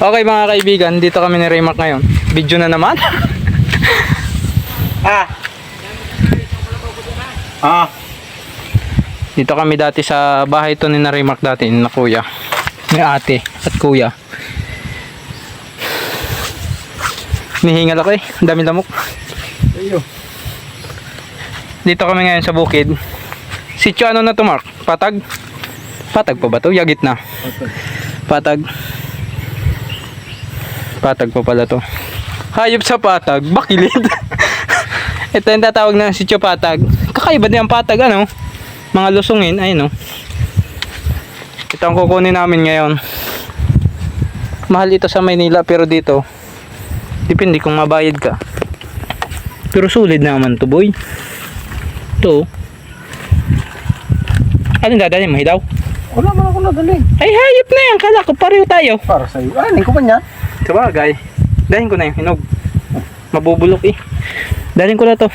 Okay mga kaibigan, dito kami ni Raymark ngayon. Video na naman. Dito kami dati sa bahay to ni na Raymark dati, na kuya. Ni ate at kuya. Nihingal ako eh, ang dami lamok. Dito kami ngayon sa bukid. Sityo ano na to, Mark? Patag? Patag pa ba to? Yagit na. Patag. Patag pa pala to. Hayop sa patag, bakilid. Ito yung tatawag na sityo patag. Kakaiba din ang patag, ano? Mga lusungin, ayun no. Ito ang kukunin namin ngayon. Mahal ito sa Maynila, pero dito depende kung mabayad ka. Pero sulit naman to, boy. Ito. Anong dadalhin mo, hidaw? Wala man ako nadali. Ay, hayop na yan. Kala ko pareho tayo. Para sa'yo. Anin ko ba niya? Sabagay. Dalhin ko na yung hinog. Mabubulok eh. Dalhin ko na to.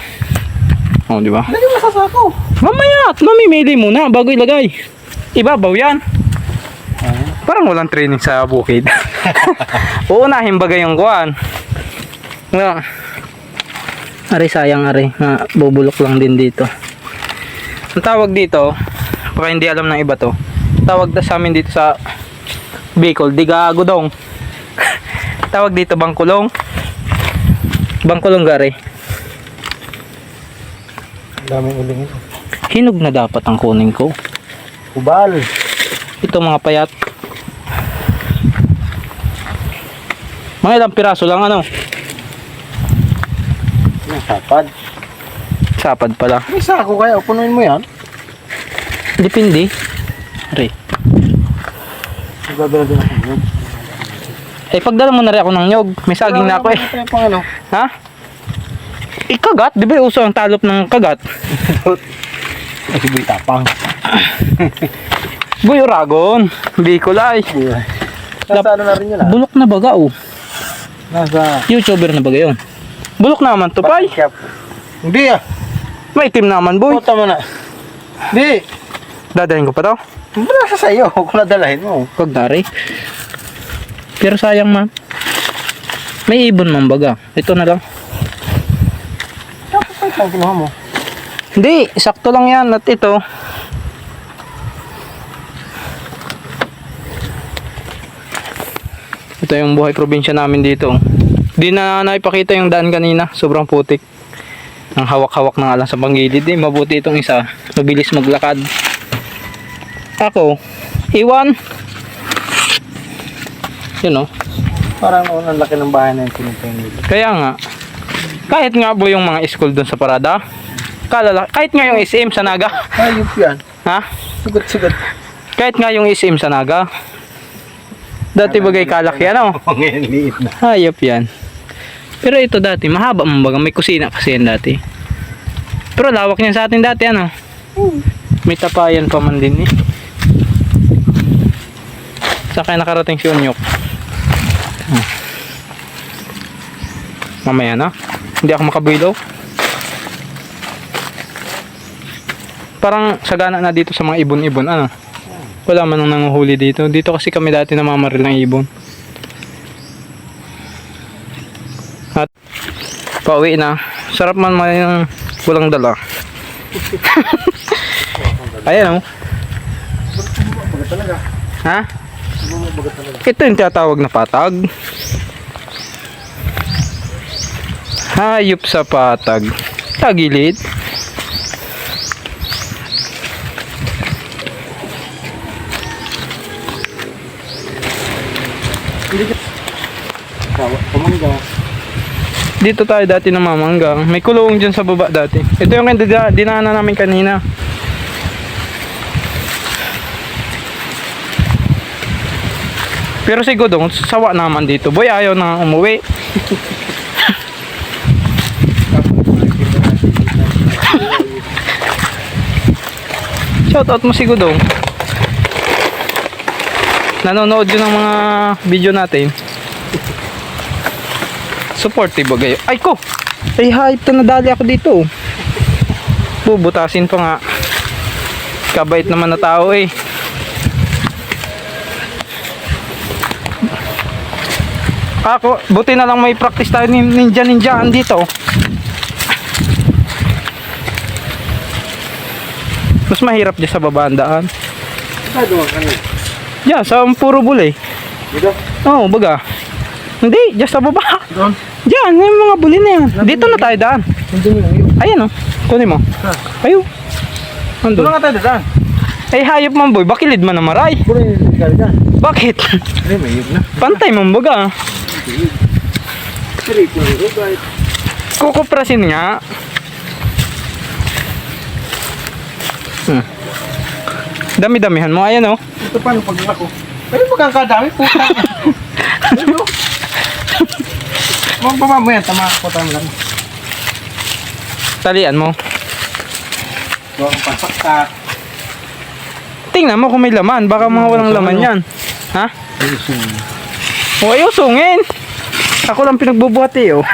Oh, di ba? Lagi mo sa sako. Mamaya, mamimili muna bago ilagay. Ibabaw yan. Parang walang training sa bukid. Uunahin bagay yung kuwan. Well, ari sayang ari. Bubulok lang din dito. Ang tawag dito, baka hindi alam ng iba to. Tawag na sa amin dito sa Bicol, Digagudong. Tawag dito bangkulong. Bangkulong gari. Daming uling ito. Hinog na dapat ang kunin ko. Kubal. Ito mga payat. Mga ilang piraso lang ano. Yung sapad. Sapad pala. May sako kaya. Punuin mo yan. Depende. Ari. Magdadala din ako yun. Eh pagdala mo na rin ako ng nyog. May saging na ako eh. Pang ano? Ha? Ikagat? Di ba uso ang talop ng kagat? Kasi boy tapang. Boy Uragon. Bicol ay. Nasa ano na rin yun ah. Bulok na baga oh. Nasa YouTuber na baga yun. Bulok naman to pay. Hindi ah. Maitim naman boy. Puta mo na. Hindi. Dadalhin ko pa to. Wala sa sayo kung nadalahin mo. Huwag na rin. Pero sayang man. May ibon man baga. Ito na lang. Tapos ang kinuha mo. Hindi, sakto lang yan. At ito. Ito yung buhay probinsya namin dito. Di na naipakita yung daan kanina. Sobrang putik. Ang hawak-hawak na nga lang sa panggilid. Mabuti itong isa. Mabilis maglakad. Ako, iwan. Yun o. Parang ang laki ng bahay na yung pinipingin. Kaya nga. Kahit nga po yung mga school doon sa parada. Kahit nga yung SM sa Naga. Hayop yan. Ha? Sugat-sugat. Kahit nga yung SM sa Naga. Dati bagay kalaki ano. Ngayon liit na. Hayop yan. Pero ito dati, mahaba mga may kusina kasi yan dati. Pero lawak niya sa atin dati ano. May tapayan pa man din eh. Saan kaya nakarating si Unyok? Mamaya na. Hindi ako makabuilaw. Parang sagana na dito sa mga ibon-ibon ano. Wala man nang nanguhuli dito. Dito kasi kami dati namamaril ng ibon. At pauwi na. Sarap man yung walang dala. Ayan o. Bagat talaga. Ha? Bagat talaga. Ito yung tinatawag na patag. Hayop sa patag. Tagilid. Pamangga. Dito tayo dati namamanggang. May kulong dyan sa baba dati. Ito yung dinaanan namin kanina. Pero si Godong, sawa naman dito. Boy, ayaw na umuwi. Shoutout mo si Godong. Nanonood yun ng mga video natin. Supportive ba kayo? Ay ko! Ay hype na nadali ako dito. Bubutasin pa nga. Kabait naman na tao eh. Ako, buti na lang may practice tayo ni ninja-ninjaan dito. Mas mahirap dyan sa baba ang daan. Saan doon ka niya? Diyan, sa puro buli. Dito? Oo, baga. Hindi, dyan sa baba. Doon? Diyan, yung mga buli na yan. Dito na tayo daan. Nandun yung iyo. Ayan o, kunin mo. Ha? Ayun. Andun. Doon nga tayo daan. Ay, hayop man boy, bakilid man na maray. Puro yung gali daan. Bakit? Hindi, may iyo na. Pantay mo baga. Siri ko yung right. Kukuprasin nga. Dami-damihan mo, ayan o. Ito paano pag ako? Pero magkakadami, puta. Ano? Mamaya, tama ako tayo lang. Talian mo. Huwag ang pasakta. Tingnan mo kung may laman, baka mga walang laman yan. Ha? O ayaw sungin. Ako lang pinagbubuhati oh.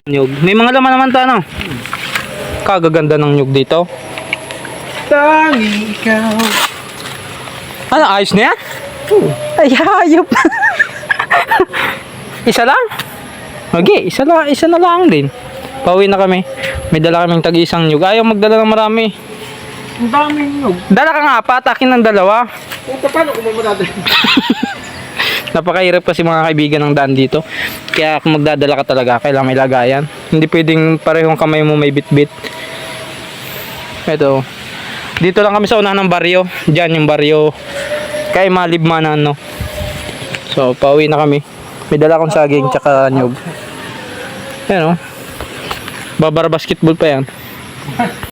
Nyug. May mga laman naman ta, no? Kagaganda ng nyug dito. Tangi ikaw. Ano, ayos na yan? Ay, hayop. Isa lang? Okay, isa na lang din. Pauwi na kami. May dala kaming tag-isang nyug. Ayaw magdala ng marami. Ang daming nyug. Dala ka nga, patakin ng dalawa. Puta, paano kung mamadali? Napakahirap kasi mga kaibigan ng daan dito. Kaya kung magdadala ka talaga, kailangan may lagayan. Hindi pwedeng parehong kamay mo may bit-bit. Ito. Dito lang kami sa unahan ng baryo. Diyan yung baryo. Kay Malibmanan, no. So, pauwi na kami. May dala akong saging tsaka nyug. Ayan, oh. Babar basketball pa yan.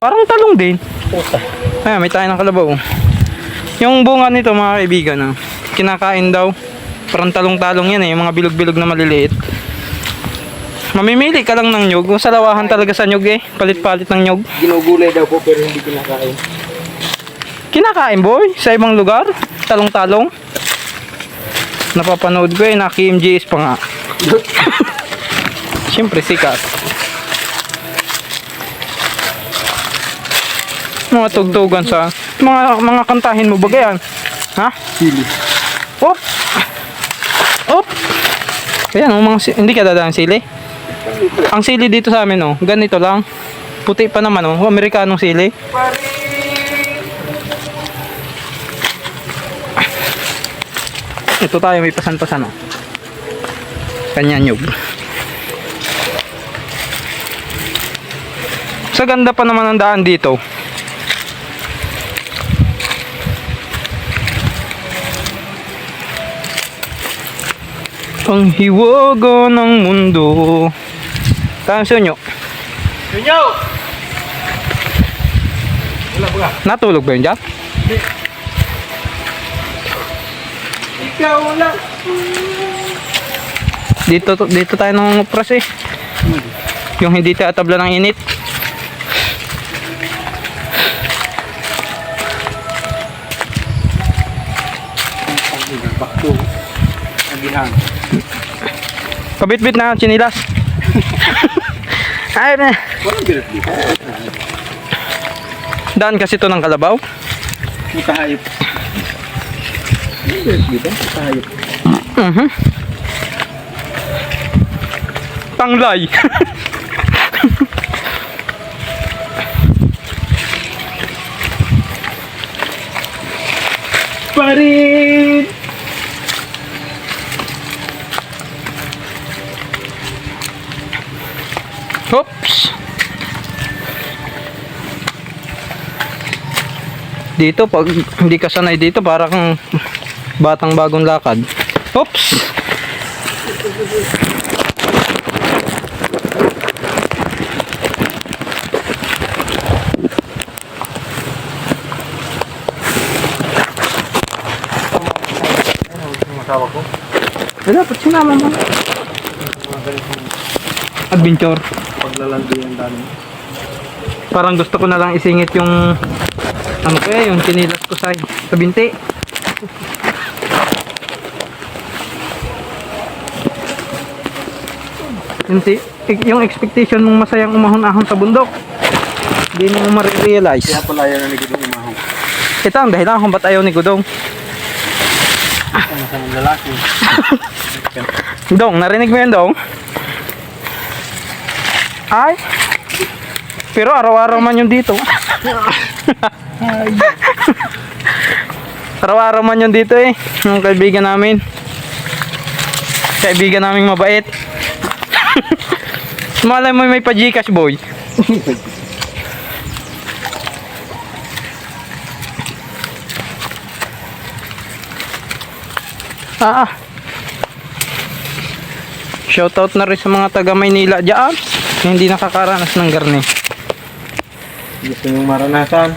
Parang talong din. Ayan, may tayo ng kalabaw. Yung bunga nito mga kaibigan, no, kinakain daw. Parang talong-talong yan eh. Yung mga bilog-bilog na maliliit. Mamimili ka lang ng nyug. Sa lawahan talaga sa nyug eh. Palit-palit ng nyug. Ginugulay daw po pero hindi kinakain. Kinakain boy, sa ibang lugar, talong-talong. Napapanood ko eh, na KMJS pa nga. Siyempre sikat. Mga tugtugan sa mga kantahin mo ba yan? Ha? Sili. Op! Op! Ayan, hindi ka dadaan sili. Ang sili dito sa amin oh, ganito lang. Puti pa naman oh, Amerikanong sili. Ito tayo may pasan-pasan oh. Kanya nyug. Sa ganda pa naman ang daan dito. Ang hiwaga ng mundo. Tayo sa inyo. Inyo! Wala ba? Natulog ba yun dyan? Ikaw lang. Dito tayo ng pras eh. Yung hindi tayo tabla ng init. Bakto. Agihan. Kabit-bit na chinilas. Ay na. Walang birat dito. Daan kasi to ng Kalabaw. Mutahayop. Walang birat dito. Mutahayop. Tanglay. Parin! Oops. Dito pag hindi ka sanay dito parang batang bagong lakad. Oops. Masawa ko. Dapat sinama mo. Adventure. Paglalandi ang dami. Parang gusto ko na lang isingit yung ano kaya yung chinilas ko sa binti. Yung expectation mong masayang umahon-ahon sa bundok. Hindi mo ma-realize. Kaya pala yan ang nagiging umahon. Ito ang dahilan kung ba't ayaw ni Gudong. Masamang lalaki. Dong, narinig mo yun, Dong? Ay. Pero araw-araw man yun dito. Araw-araw man yun dito eh. Yung kaibigan namin. Kaibigan naming mabait. Malay mo may pa-Gcash, boy. Shoutout na rin sa mga taga Maynila dyan na hindi nakakaranas ng garni. Gusto nyo maranasan?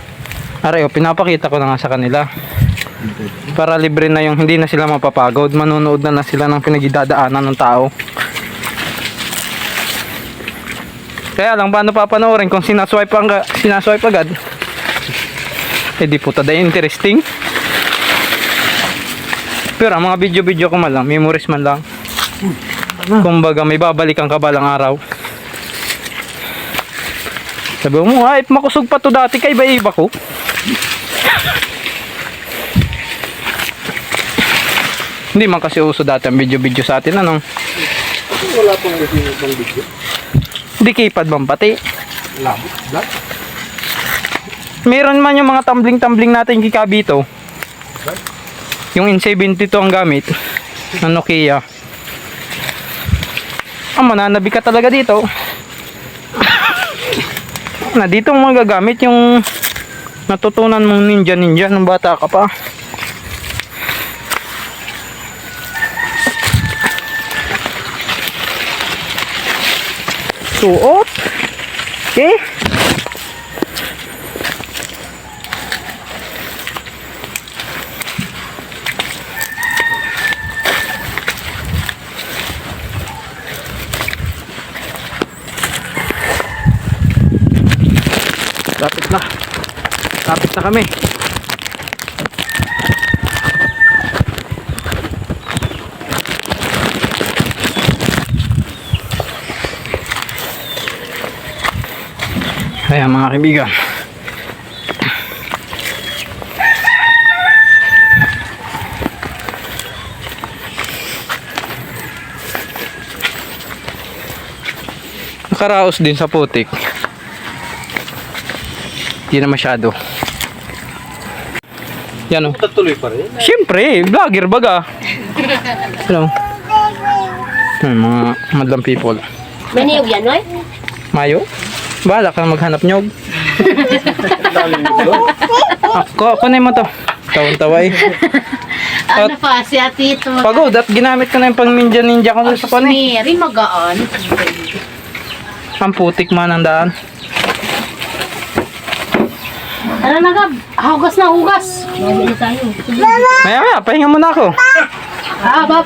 Aray, pinapakita ko na nga sa kanila. Para libre na yung hindi na sila mapapagod. Manonood na sila ng pinagidadaanan ng tao. Kaya lang, paano papanoorin kung sinaswipe agad? Eh di puta da interesting. Pero ang mga video-video ko man lang, memories man lang. Kumbaga may babalikan ka balang araw. Sabi mo, ay makusog pa to dati kay iba ko. Hindi man kasi uso dati ang video-video sa atin, ano? Wala pong video. Hindi keypad bang pati? Labot, black. Meron man yung mga tumbling-tumbling natin kikabito. Yung N72 ang gamit ng Nokia. Mananabi ka talaga dito. Na dito mo magagamit yung natutunan mong ninja nung bata ka pa. Suot. Okay. Lapit na kami. Ayan mga kaibigan. Nakaraos din sa putik. Hindi na masyado. Yan o. Tuloy pa rin. Siyempre, vlogger baga. Hello. Mga madlang people. May niyog yan, oy? Mayo? Bahala ka maghanap nyog. Kunin mo to. Tawang-tawa eh. Ano pa, si ate ito. Pagod at ginamit ko na yung pang ninja ko dun sa pan eh. Mary, magaan. Ang putik man ang daan. Tara na, Gab. Hugas na, hugas. Maya na tayo. Maya, pahinga muna ako. Bab.